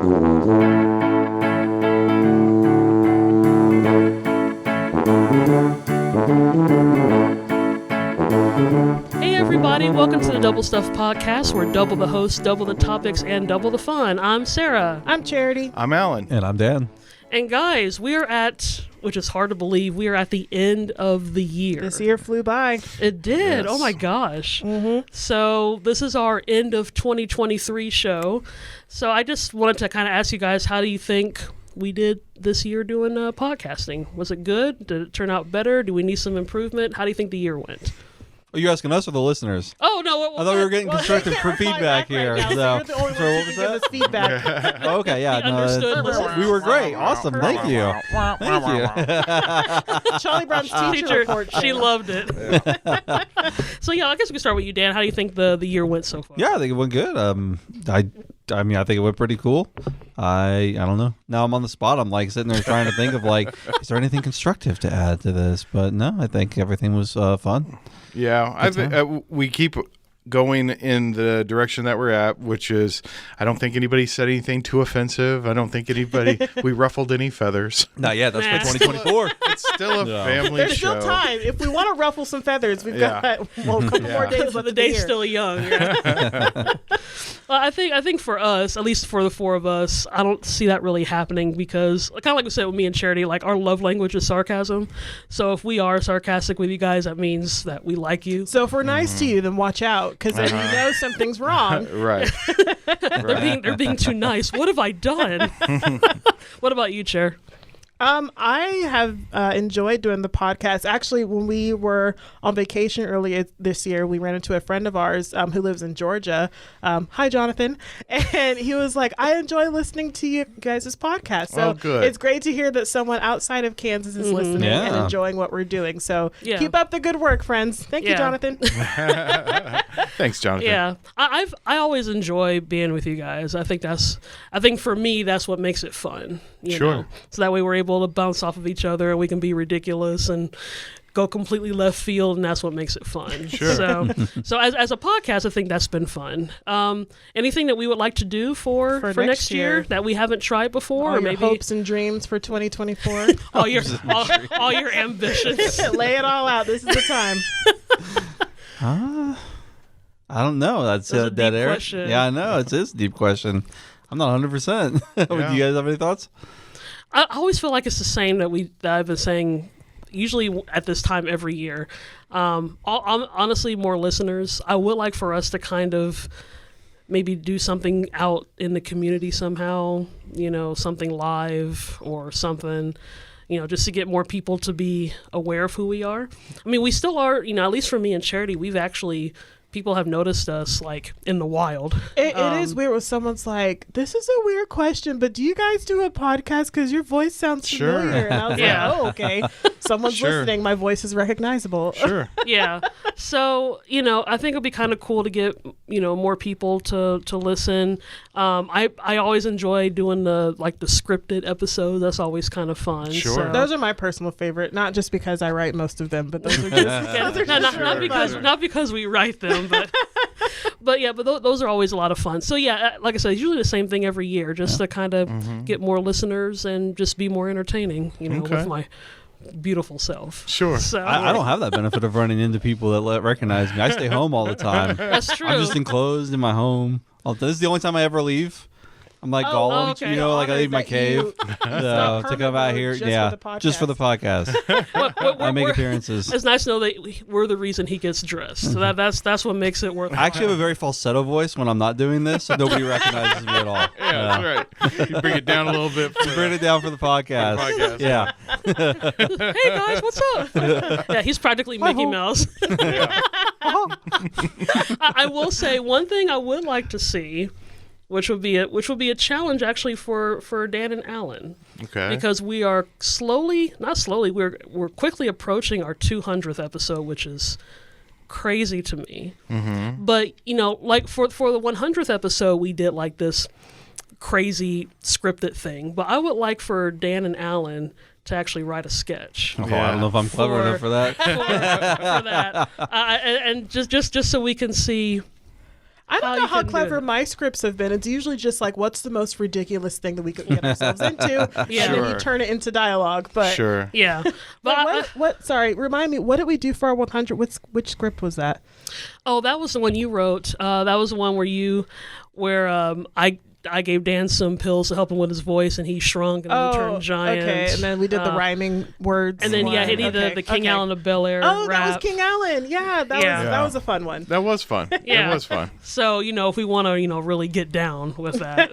Hey everybody, welcome to the Double Stuff Podcast, where double the hosts, double the topics, and double the fun. I'm Sarah. I'm Charity. I'm Alan. And I'm Dan. And guys, we are at, which is hard to believe, we are at the end of the year. This year flew by. It did. Yes. Oh my gosh. Mm-hmm. So this is our end of 2023 show. So I just wanted to kind of ask you guys, how do you think we did this year doing podcasting? Was it good? Did it turn out better? Do we need some improvement? How do you think the year went? Are you asking us or the listeners? Oh, no. I thought we were getting constructive feedback here. Right So, you're the only sorry, one what who can was give us feedback. Oh, okay, yeah. He understood. We were great. Awesome. Thank you. Thank you. Charlie Brown's teacher report. She show. loved it. So yeah, I guess we can start with you, Dan. How do you think the year went so far? Yeah, I think it went good. I mean, I think it went pretty cool. I don't know. Now I'm on the spot. I'm like sitting there trying to think of like, is there anything constructive to add to this? But no, I think everything was fun. Yeah, I think we keep going in the direction that we're at, which is I don't think anybody said anything too offensive. I don't think we ruffled any feathers. Not yet. That's Nah. for 2024. It's still a No. family There's show. still time. If we want to ruffle some feathers, we've got a couple more days But left the of day's year. still young. Yeah. Well, I think for us, at least for the four of us, I don't see that really happening because, kind of like we said with me and Charity, like our love language is sarcasm. So if we are sarcastic with you guys, that means that we like you. So if we're nice to you, then watch out, because then you know something's wrong. Right. They're being too nice. What have I done? What about you, Chair? I have enjoyed doing the podcast. Actually, when we were on vacation earlier this year, we ran into a friend of ours who lives in Georgia. Hi, Jonathan. And he was like, I enjoy listening to you guys' podcast. So good. it's great to hear that someone outside of Kansas is listening and Yeah. enjoying what we're doing. So Yeah. keep up the good work, friends. Thank you, Yeah. Jonathan. Thanks, Jonathan. Yeah, I always enjoy being with you guys. I think for me that's what makes it fun. You Sure. know? So that way we're able to bounce off of each other and we can be ridiculous and go completely left field, and that's what makes it fun. Sure. So as a podcast, I think that's been fun. Anything that we would like to do for next year that we haven't tried before, All or your maybe hopes and dreams for 2024. all your ambitions. Lay it all out. This is the time. I don't know. That's a a dead deep air. question. Yeah, I know. It's a deep question. I'm not 100%. Do Yeah. you guys have any thoughts? I always feel like it's the same that I've been saying usually at this time every year. Honestly, more listeners. I would like for us to kind of maybe do something out in the community somehow, something live or something, just to get more people to be aware of who we are. I mean, we still are, at least for me and Charity, people have noticed us like in the wild. It is weird when someone's like, this is a weird question, but do you guys do a podcast? Because your voice sounds Sure. familiar. And I was Yeah. like, oh, okay. Someone's Sure. listening. My voice is recognizable. Sure. Yeah. So, I think it'd be kind of cool to get, more people to listen. I always enjoy doing the scripted episodes. That's always kind of fun. Sure. So. Those are my personal favorite, not just because I write most of them, but those are just Yeah, those are just not because we write them, but those are always a lot of fun. So yeah, like I said, it's usually the same thing every year, just to kind of get more listeners and just be more entertaining, Okay. with my beautiful self. Sure. So I don't have that benefit of running into people that recognize me. I stay home all the time. That's true. I'm just enclosed in my home. This is the only time I ever leave. I'm like Gollum, okay. like I leave my That cave you- to come out here. just for the podcast. Just for the podcast. I make appearances. It's nice to know that we're the reason he gets dressed. So that's what makes it worth. I actually have a very falsetto voice when I'm not doing this, so nobody recognizes me at all. Yeah, that's right. You bring it down a little bit. Bring it down for the podcast. Yeah. Hey guys, what's up? Yeah, he's practically Mickey Mouse. I will say one thing I would like to see, which would be a challenge actually for Dan and Alan, Okay. because we are we're quickly approaching our 200th episode, which is crazy to me. Mm-hmm. But like for the 100th episode, we did like this crazy scripted thing. But I would like for Dan and Alan to actually write a sketch. Oh, I don't know if I'm clever enough for that. for that, and just so we can see. I don't how know you how can do clever it. my scripts have been. It's usually just like, what's the most ridiculous thing that we could get ourselves into? Yeah. And then you Sure. turn it into dialogue. But Sure. Yeah, but But what? Sorry, remind me. What did we do for our 100? Which script was that? oh, that was the one you wrote. That was the one where I gave Dan some pills to help him with his voice, and he shrunk and then he turned giant. okay. And then we did the rhyming words. And then one. he did the King okay. Allen of Bel Air. Oh, that rap. was King Allen. Yeah, that Yeah. was that was a fun one. That was fun. Yeah. It was fun. So if we want to really get down with that,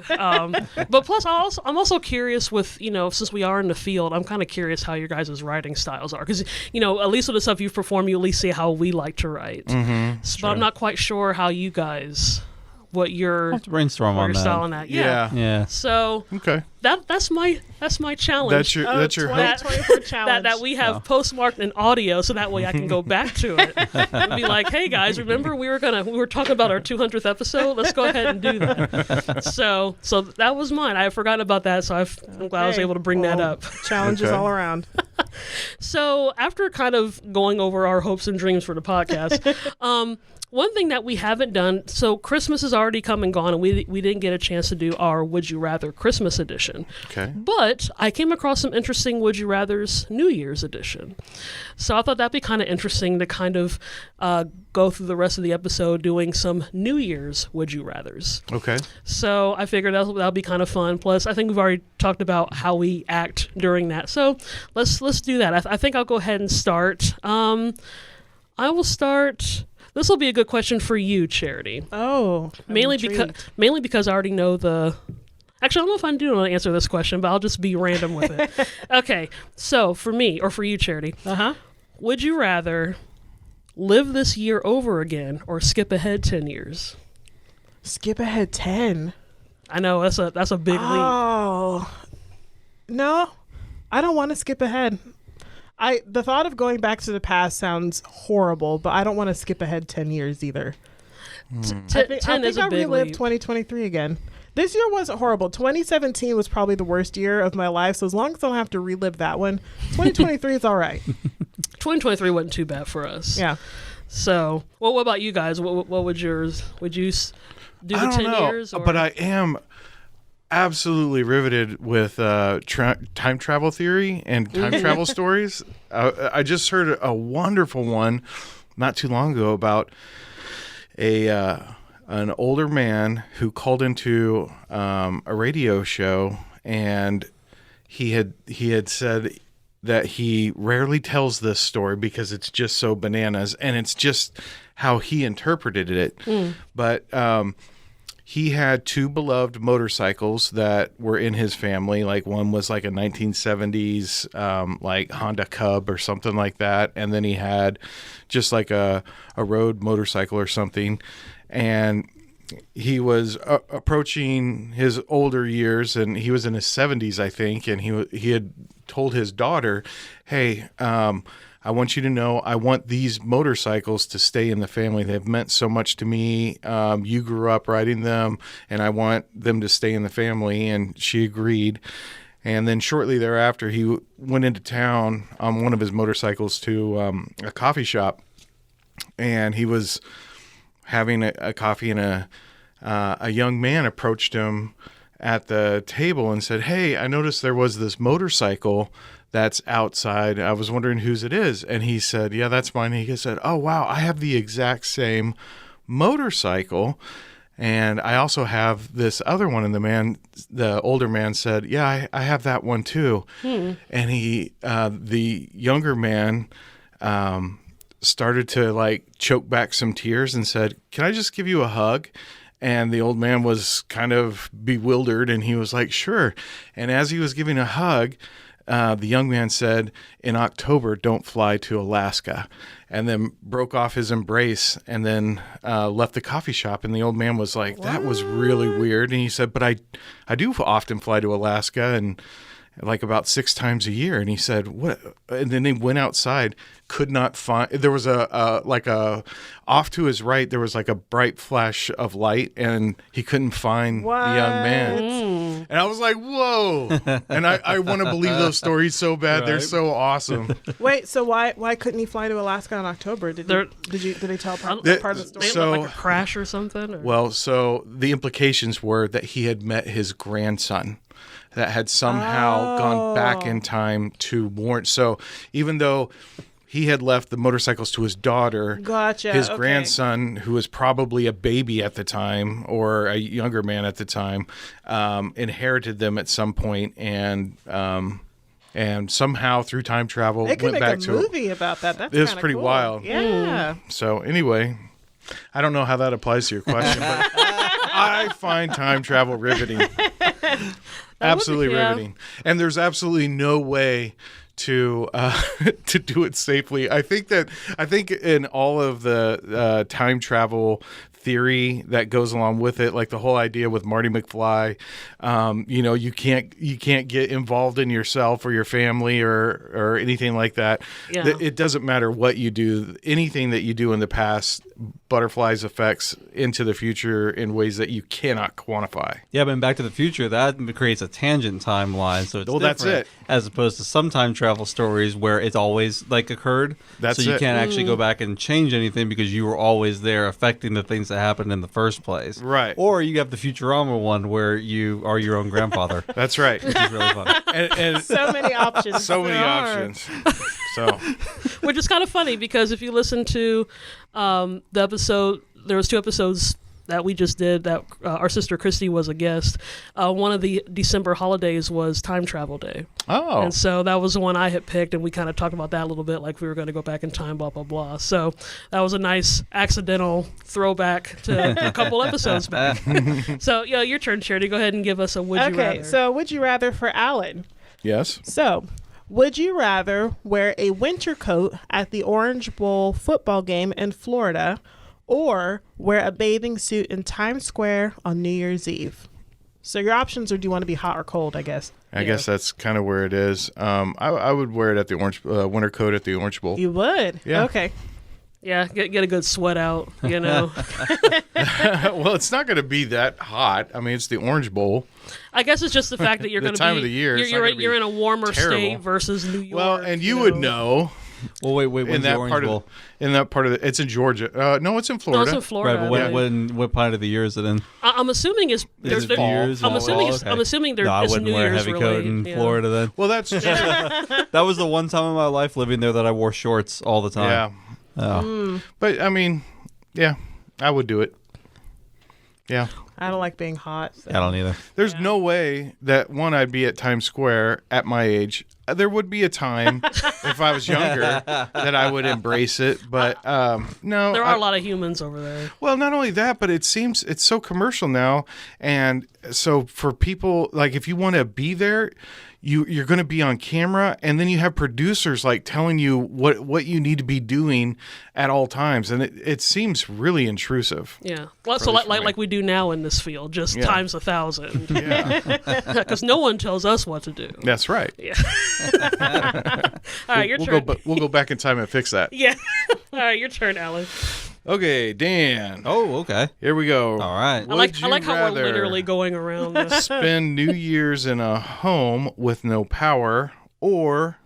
but plus I'm also curious with since we are in the field, I'm kind of curious how your guys' writing styles are because at least with the stuff you've performed, you at least see how we like to write. But I'm not quite sure how you guys what your I'll have to brainstorm what on your that. style on that. Yeah. Yeah. So Okay. that's my challenge. That's your hope. 2024 challenge. that we have postmarked in audio, so that way I can go back to it and be like, "Hey guys, remember we were talking about our 200th episode? Let's go ahead and do that." So that was mine. I forgot about that, so I'm glad I was Okay. able to bring that Well, up. Challenges Okay. all around. So after kind of going over our hopes and dreams for the podcast, one thing that we haven't done, so Christmas is already come and gone, and we didn't get a chance to do our Would You Rather Christmas edition. Okay. But I came across some interesting Would You Rathers New Year's edition. So I thought that'd be kind of interesting to kind of go through the rest of the episode doing some New Year's Would You Rathers. Okay. So I figured that'll be kind of fun. Plus, I think we've already talked about how we act during that. So let's do that. I think I'll go ahead and start. I will start. This will be a good question for you, Charity. Oh, I'm Mainly intrigued. because I already know the. Actually, I don't know if I do want to answer this question, but I'll just be random with it. Okay, so for me or for you, Charity, would you rather live this year over again or skip ahead 10 years? Skip ahead 10. I know that's a big leap. Oh, no, I don't want to skip ahead. The thought of going back to the past sounds horrible, but I don't want to skip ahead 10 years either. I think is a I'll big relive leap. 2023 again. This year wasn't horrible. 2017 was probably the worst year of my life, so as long as I don't have to relive that one, 2023 is all right. 2023 wasn't too bad for us. Yeah. So, what about you guys? What would yours? Would you do the I don't 10 know, years? Or? but I am absolutely riveted with time travel theory and time travel stories. I just heard a wonderful one not too long ago about an older man who called into a radio show, and he had said that he rarely tells this story because it's just so bananas, and it's just how he interpreted it. But he had two beloved motorcycles that were in his family. Like one was like a 1970s like Honda Cub or something like that, and then he had just like a road motorcycle or something. And he was approaching his older years, and he was in his 70s, I think, and he had told his daughter, "Hey, I want you to know I want these motorcycles to stay in the family. They've meant so much to me. You grew up riding them, and I want them to stay in the family." And she agreed. And then shortly thereafter, he went into town on one of his motorcycles to a coffee shop, and he was having a coffee, and a young man approached him at the table and said, "Hey, I noticed there was this motorcycle that's outside. I was wondering whose it is." And he said, "Yeah, that's mine." And he said, "Oh, wow, I have the exact same motorcycle. And I also have this other one." And the older man said, "Yeah, I have that one too." And the younger man, started to like choke back some tears and said, "Can I just give you a hug?" And the old man was kind of bewildered, and he was like, "Sure." And as he was giving a hug, the young man said, "In October, don't fly to Alaska," and then broke off his embrace, and then left the coffee shop. And the old man was like, "That was really weird." And he said, "But I do often fly to Alaska." like about 6 times a year. And he said, what? And then he went outside, could not find, there was a off to his right, there was like a bright flash of light, and he couldn't find the young man. And I was like, whoa. And I want to believe those stories so bad. They're Right. so awesome. Wait, so why couldn't he fly to Alaska in October? Did they tell part of the story? Maybe So- like a crash or something. Or? Well, so the implications were that he had met his grandson that had somehow gone back in time to warn. So even though he had left the motorcycles to his daughter, Gotcha. his okay. grandson, who was probably a baby at the time or a younger man at the time, inherited them at some point, and somehow through time travel They could went make back a to movie about that. That's It's kinda pretty cool. wild. Yeah. So anyway, I don't know how that applies to your question, but I find time travel riveting. Absolutely yeah. riveting. And there's absolutely no way to to do it safely. I think in all of the time travel theory that goes along with it, like the whole idea with Marty McFly, you can't get involved in yourself or your family or anything like that. Yeah. It doesn't matter what you do. Anything that you do in the past, butterflies affects into the future in ways that you cannot quantify. Yeah, but in Back to the Future, that creates a tangent timeline, so it's Well, that's different, it. as opposed to some time travel stories where it's always like occurred. That's so you it. can't actually go back and change anything because you were always there affecting the things that happened in the first place. Right. Or you have the Futurama one where you are your own grandfather, which That's right. is really fun. and So many options. so many There are. options. So Which is kind of funny because if you listen to the episode, there was 2 episodes that we just did that our sister Christy was a guest. One of the December holidays was Time Travel Day. oh, And so that was the one I had picked, and we kind of talked about that a little bit, like we were going to go back in time, blah, blah, blah. So that was a nice accidental throwback to a couple episodes back. So, your turn, Charity. Go ahead and give us a would you rather. Okay, so would you rather for Alan? yes. So, would you rather wear a winter coat at the Orange Bowl football game in Florida or wear a bathing suit in Times Square on New Year's Eve? So your options are, do you want to be hot or cold, I guess? I guess that's kind of where it is. I would wear it at the Orange winter coat at the Orange Bowl. You would? Yeah. Okay. Yeah, get a good sweat out, Well, it's not going to be that hot. I mean, it's the Orange Bowl. I guess it's just the fact that you're The going to be time of the year, it's not gonna be you're in a warmer terrible. state versus New York. Well, and you would know Well, wait, when's in the that Orange part Bowl? in that part of it's in Georgia. No, it's in No, Florida. it's in Florida. Right, but I believe. what part of the year is it in? I'm assuming it's Is it fall. years? I'm assuming Okay. I'm assuming there No, I it's wouldn't New wear a Year's heavy coat in related, yeah. Florida then. Well, that's true. That was the one time in my life living there that I wore shorts all the time. Yeah. Oh. But I mean, yeah, I would do it. Yeah. I don't like being hot. So. I don't either. There's no way that I'd be at Times Square at my age. There would be a time if I was younger that I would embrace it, but no. There are a lot of humans over there. Well, not only that, but it seems it's so commercial now, and so for people like if you want to be there, you're going to be on camera, and then you have producers like telling you what you need to be doing at all times, and it seems really intrusive. Yeah. Well, so least for me. like we do now in this field, just Yeah. times 1,000. Yeah, Because no one tells us what to do. that's right. Yeah. All right, your We'll turn. we'll go back in time and fix that. Yeah. All right, your turn, Alan. Okay, Dan. Oh, okay. Here we go. All right. I like Would how you we're rather literally going around this. spend New Year's in a home with no power or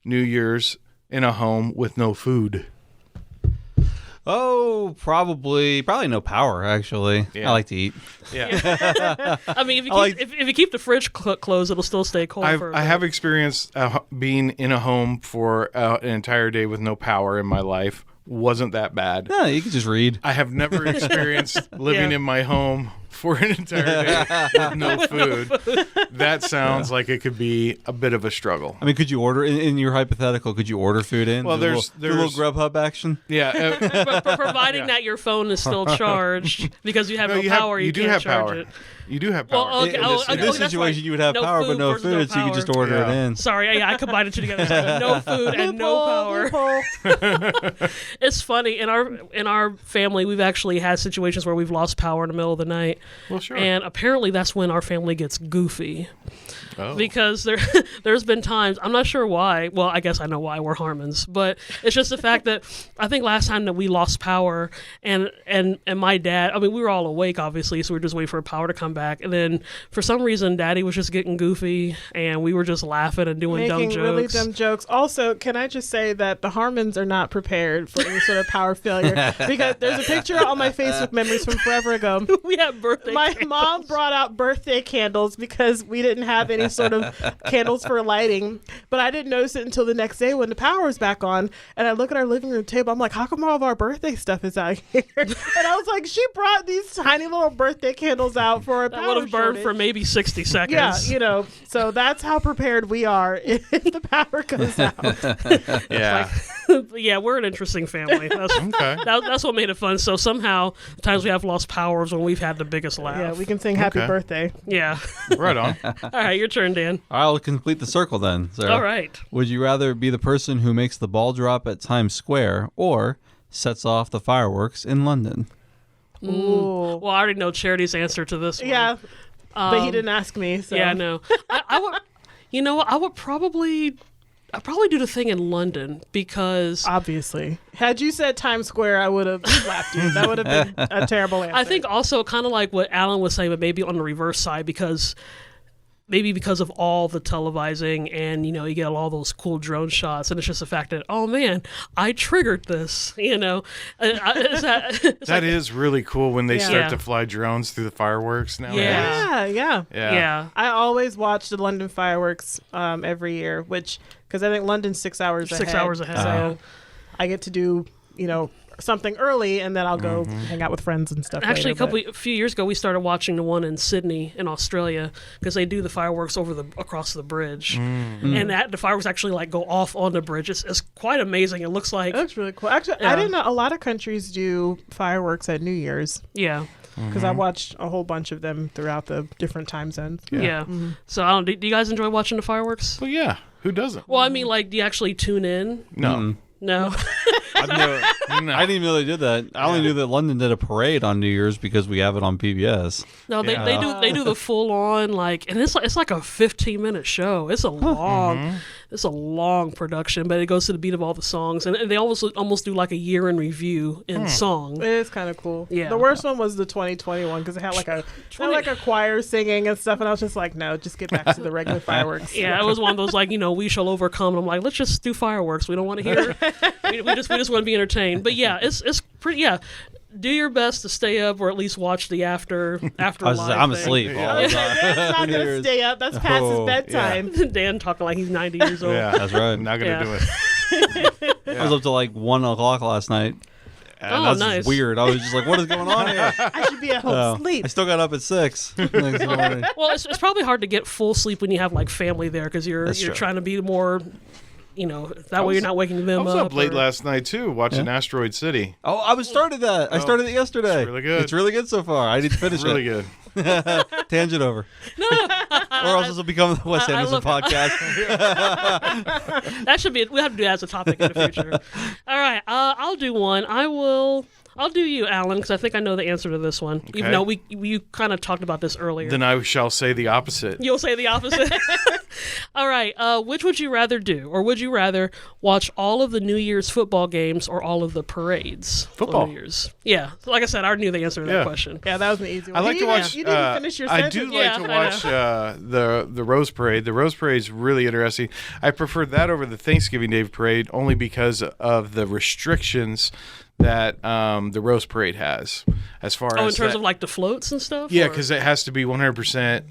New Year's in a home with no food? Oh, probably no power, actually. Yeah. I like to eat. Yeah. I mean, if you I like- if you keep the fridge closed, it'll still stay cold. for a I bit. have experienced being in a home for an entire day with no power in my life. Wasn't that bad. Yeah, you can just read. I have never experienced living Yeah. in my home for an entire day with no food. That sounds like it could be a bit of a struggle. I mean, could you order in your hypothetical? Could you order food in? Well, Do a there's- little, do a little Grubhub action. Yeah. But providing that your phone is still charged because you have no, you power, you do can't have charge power. it. You do have power. Well, okay, In oh, this, okay, in this that's situation, right. you would have No power, but food no versus food, no so you could just power. order Yeah. it in. Sorry, I combined the two together. So no food and no power. Loophole. It's funny in our family. We've actually had situations where we've lost power in the middle of the night, Well, sure. And apparently that's when our family gets goofy. Oh. Because there's been times, I'm not sure why. Well, I guess I know why, we're Harmons, but it's just the fact that I think last time that we lost power and my dad, I mean, we were all awake obviously, so we were just waiting for power to come back, and then for some reason Daddy was just getting goofy and we were just laughing and doing dumb Making jokes. really dumb jokes. Also, can I just say that the Harmons are not prepared for any sort of power failure, because there's a picture on my Facebook memories from forever ago. We had birthday My candles. mom brought out birthday candles because we didn't have any sort of candles for lighting, but I didn't notice it until the next day when the power was back on, and I look at our living room table. I'm like, how come all of our birthday stuff is out here? And I was like, she brought these tiny little birthday candles out for a That power would have burned for shortage. maybe 60 seconds. Yeah, so that's how prepared we are if the power goes out. Yeah. Yeah, we're an interesting family. That's, Okay. that's what made it fun. So somehow, the times we have lost power is when we've had the biggest laugh. Yeah, we can sing happy Okay. birthday. Yeah. Right on. All right, your turn, Dan. I'll complete the circle then. Sarah. All right. Would you rather be the person who makes the ball drop at Times Square or sets off the fireworks in London? Ooh. Well, I already know Charity's answer to this one. Yeah, but he didn't ask me. So. Yeah, no. I would, I would probably do the thing in London because Obviously. Had you said Times Square, I would have slapped you. That would have been a terrible answer. I think also kind of like what Alan was saying, but maybe on the reverse side because of all the televising and, you get all those cool drone shots. And it's just the fact that, oh, man, I triggered this, That is really cool when they Yeah. start Yeah. to fly drones through the fireworks now. Yeah. Yeah. Yeah. I always watch the London fireworks every year, because I think London's 6 hours ahead. 6 hours ahead. So I get to do, something early, and then I'll go Mm-hmm. hang out with friends and stuff. Actually, later, a few years ago, we started watching the one in Sydney in Australia because they do the fireworks across the bridge, and the fireworks actually go off on the bridge. It's quite amazing. It looks like It looks really cool. Actually, Yeah. I didn't know a lot of countries do fireworks at New Year's, yeah. because I watched a whole bunch of them throughout the different time zones. Yeah. So I don't. Do you guys enjoy watching the fireworks? Well, yeah. Who doesn't? Well, I mean, do you actually tune in? No. No. No. I didn't even know they did that. I only knew that London did a parade on New Year's because we have it on PBS. No, they, Yeah. they do the full on and it's like a 15-minute show. It's a long production, but it goes to the beat of all the songs, and they almost do like a year in review in song. It is kind of cool. Yeah. The worst one was the 2021 because it had like a choir singing and stuff, and I was just like, no, just get back to the regular fireworks. Yeah, it was one of those we shall overcome. And I'm like, let's just do fireworks. We don't want to hear. we just want to be entertained. But yeah, it's pretty. Yeah, do your best to stay up or at least watch the after I'm asleep all the time. That's not New gonna Year's. stay up. That's past his Oh, bedtime. Dan talking like he's 90 years old. Yeah. That's right. I'm not going to Yeah. do it. I was up till 1 o'clock last night. And Oh, that's nice. just weird. I was just like, what is going on here? I should be at home Oh, sleep. I still got up at 6 next morning. Well, it's probably hard to get full sleep when you have family there because you're That's true. trying to be more, that way you're not waking I them was up late or- last night, too, watching Asteroid City. Oh, I started that. I started it yesterday. It's really good. It's really good so far. I need to finish Really it. good. Tangent over. or else this will become the Wes I Anderson love- podcast. That should be. We have to do that as a topic in the future. All right, I'll do one. I'll do you, Alan, because I think I know the answer to this one. Even though you kind of talked about this earlier. Then I shall say the opposite. You'll say the opposite. All right. Which would you rather do, or would you rather watch all of the New Year's football games or all of the parades? on Football. New Year's. Yeah. Like I said, I already knew the answer to that Yeah. question. Yeah, that was an easy one. I like to watch. You didn't finish your I sentence. do like Yeah, to I watch the Rose Parade. The Rose Parade is really interesting. I prefer that over the Thanksgiving Day Parade only because of the restrictions that the Rose Parade has, as far Oh, in as terms that- of the floats and stuff. yeah, or- because it has to be 100%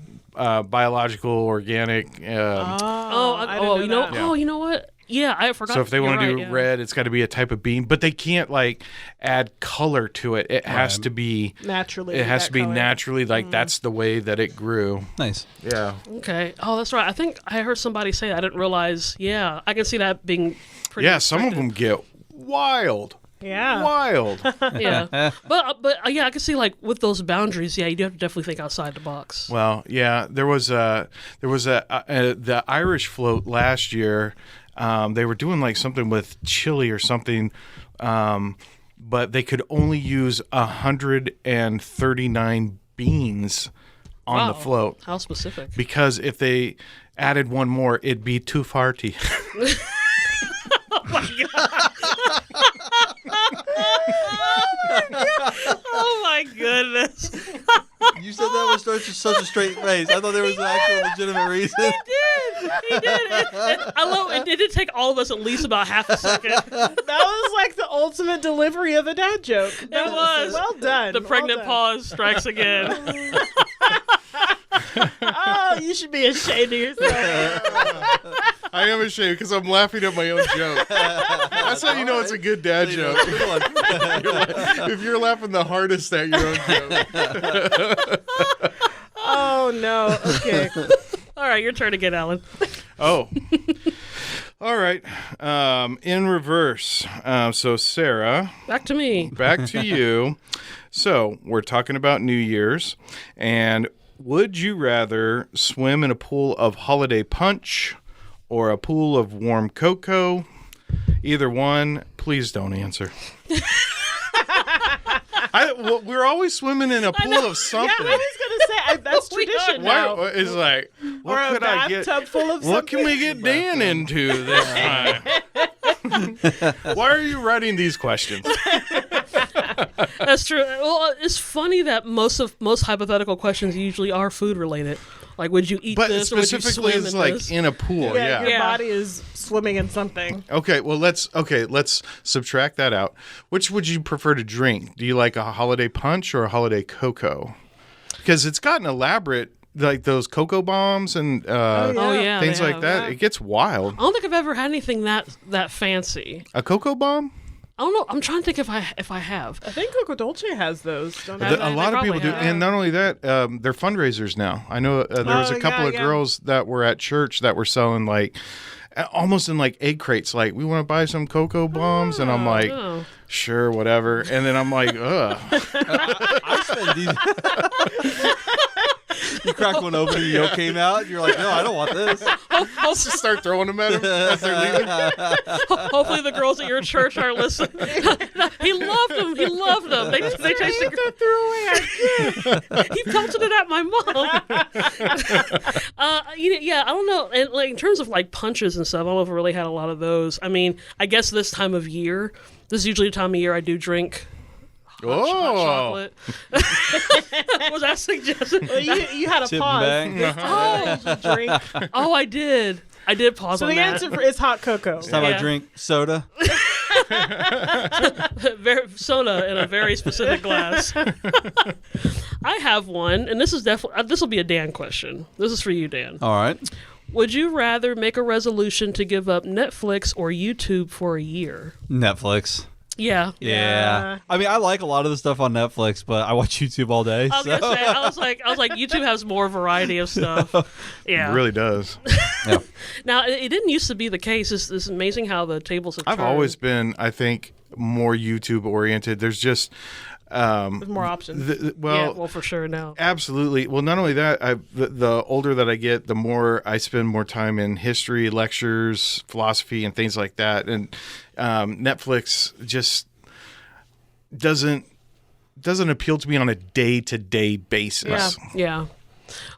biological, organic. I didn't know that. Yeah. Oh, you know what? Yeah, I forgot. So if they You're want to right, do yeah. red, it's got to be a type of bean, but they can't add color to it. It has to be Naturally. It has that to be color. naturally that's the way that it grew. Nice. Yeah. Okay. Oh, that's right. I think I heard somebody say that. I didn't realize. Yeah, I can see that being pretty. Yeah, some of restricted. them get wild. Yeah. Wild. Yeah, but yeah, I can see with those boundaries. Yeah, you do have to definitely think outside the box. Well, yeah, there was the Irish float last year. They were doing something with chili or something, but they could only use 139 beans on the Wow. float. How specific. Because if they added one more, it'd be too farty. Oh my goodness. You said that with such a straight face. I thought there was an actual legitimate reason. He did. I love it. It did take all of us at least about half a second. That was like the ultimate delivery of a dad joke. That was. Well done. The pregnant well done. pause strikes again. Oh, you should be ashamed of yourself. I am ashamed because I'm laughing at my own joke. That's how you know it's a good dad joke. If you're laughing the hardest at your own joke. Oh no. Okay. All right, your turn again, Alan. Oh. All right. In reverse. So, Sarah, Back to me. back to you. So, we're talking about New Year's. And would you rather swim in a pool of holiday punch or a pool of warm cocoa? Either one, please don't answer. We're always swimming in a pool of something. Yeah, I was gonna say that's We tradition are. now. Why, it's like, Or what a could I get? bathtub full of What can something. we get Dan into this time? Why are you writing these questions? That's true. Well, it's funny that most hypothetical questions usually are food related. Like, would you eat But this or would you specifically, swim it's in like this? in a pool. Yeah, your Yeah. body is swimming in something. Okay, well let's subtract that out. Which would you prefer to drink? Do you like a holiday punch or a holiday cocoa? Because it's gotten elaborate, like those cocoa bombs and Oh yeah, things they like have. that. It gets wild. I don't think I've ever had anything that fancy. A cocoa bomb? I don't know. I'm trying to think if I have. I think Coco Dolce has those. Don't Have they? they? A lot of people probably do, have. and not only that, they're fundraisers now. I know there was a couple of yeah. girls that were at church that were selling like almost in like egg crates. Like, we want to buy some cocoa bombs, and I'm like, Oh. sure, whatever. And then I'm like, ugh. I spent these. You cracked one open and the yolk came out. And you're like, no, I don't want this. Let's just start throwing them at him as they're leaving. Hopefully the girls at your church are listening. He loved them. He loved them. They tasted great. He pelted it at my mom. Yeah, I don't know. And like in terms of like punches and stuff, I don't know if I really had a lot of those. I mean, I guess this time of year, this is usually the time of year I do drink hot chocolate. Was that suggested? Well, you had a Tip pause. bang. Drink. Oh, I did. I did pause So on the that. answer is hot cocoa. Time Yeah. I drink soda. Soda in a very specific glass. I have one, and this is definitely this will be a Dan question. This is for you, Dan. All right. Would you rather make a resolution to give up Netflix or YouTube for a year? Netflix. Yeah. Yeah. I mean, I like a lot of the stuff on Netflix, but I watch YouTube all day. I was gonna say, I was like, YouTube has more variety of stuff. Yeah. It really does. Yeah. Now, it didn't used to be the case. It's amazing how the tables have I've turned. always been, I think, more YouTube oriented. There's just There's more options. Yeah, well, well, for sure now. absolutely. Well, not only that, the older that I get, the more I spend more time in history, lectures, philosophy, and things like that. And Netflix just doesn't appeal to me on a day-to-day basis. Yeah.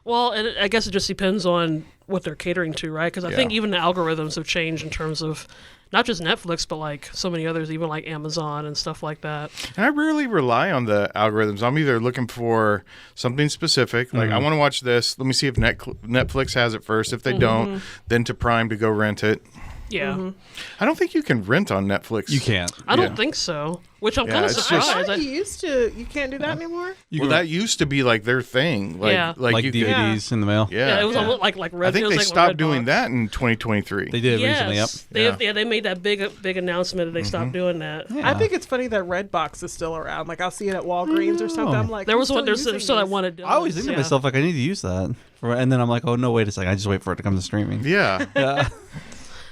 Well, and I guess it just depends on what they're catering to, right? Because I think Yeah. even the algorithms have changed in terms of not just Netflix, but like so many others, even like Amazon and stuff like that. And I rarely rely on the algorithms. I'm either looking for something specific, like I want to watch this. Let me see if Netflix has it first. If they don't, then to Prime to go rent it. Yeah. I don't think you can rent on Netflix. You can't. I don't Yeah. think so, which I'm Yeah, kind of it's just- surprised. You used to. You can't do that anymore. Well, that used to be like their thing. Like, Yeah. Like you DVDs in the mail. yeah, it was yeah. almost like Red. I think it was they like stopped Redbox. doing that in 2023. They did recently. Yep. Yes, they made that big announcement that they stopped doing that. I think it's funny that Redbox is still around. Like I'll see it at Walgreens or something. I'm like, There was who's one. There's still still that using one. these? at I always think Dillard's, to myself, like, I need to use that. And then I'm like, oh, no, wait a second. I just wait for it to come to streaming. Yeah. Yeah.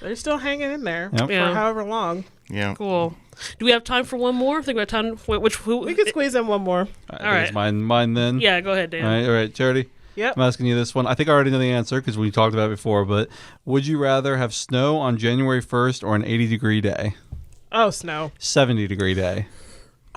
They're still hanging in there Yep. for Yeah. however long. Yeah. Cool. Do we have time for one more? I think we have time. We can squeeze in one more. I think right. it's mine then. Yeah, go ahead, Dan. All right, Charity. Yep. I'm asking you this one. I think I already know the answer because we talked about it before, but would you rather have snow on January 1st or an 80-degree day? Oh, snow. 70-degree day.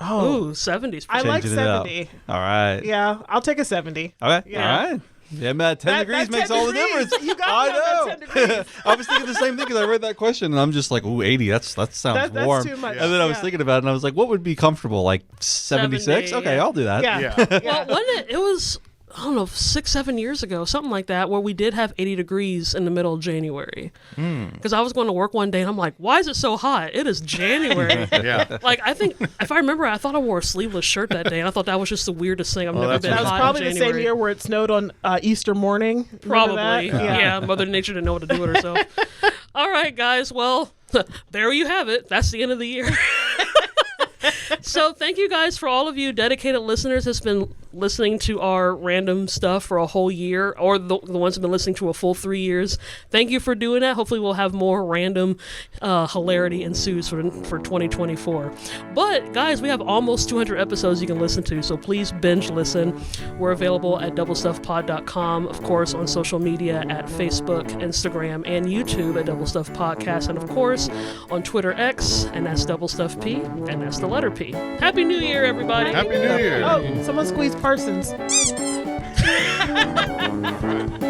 Oh, Ooh, 70s. I like Changing it up. 70. All right. Yeah, I'll take a 70. Okay. Yeah. All right. Yeah, man, 10 degrees that makes 10 all the degrees. difference. You got I me on that know. 10 degrees. I was thinking the same thing because I read that question and I'm just like, ooh, 80. That sounds That's warm. too much. And then I was Yeah. thinking about it and I was like, what would be comfortable? Like 76? 70, Okay, yeah. I'll do that. Yeah. Yeah. Well, wasn't it was, I don't know, 6-7 years ago, something like that, where we did have 80 degrees in the middle of January. Because I was going to work one day and I'm like, why is it so hot? It is January. Yeah. Like, I think, if I remember, I thought I wore a sleeveless shirt that day, and I thought that was just the weirdest thing. I've never that's been That was hot probably in the January. same year where it snowed on Easter morning. Remember Probably. that? Yeah. Mother Nature didn't know what to do with herself. All right, guys. Well, there you have it. That's the end of the year. So thank you guys for all of you dedicated listeners that's been listening to our random stuff for a whole year, or the ones who've been listening to a full 3 years. Thank you for doing that. Hopefully we'll have more random hilarity ensues for 2024. But guys, we have almost 200 episodes you can listen to, so please binge listen. We're available at doublestuffpod.com, of course, on social media at Facebook, Instagram, and YouTube at Double Stuff Podcast, and of course on Twitter X, and that's Double Stuff P, and that's the letter P. Happy New Year, everybody. Happy New Year. Oh, someone squeezed Parsons. All right.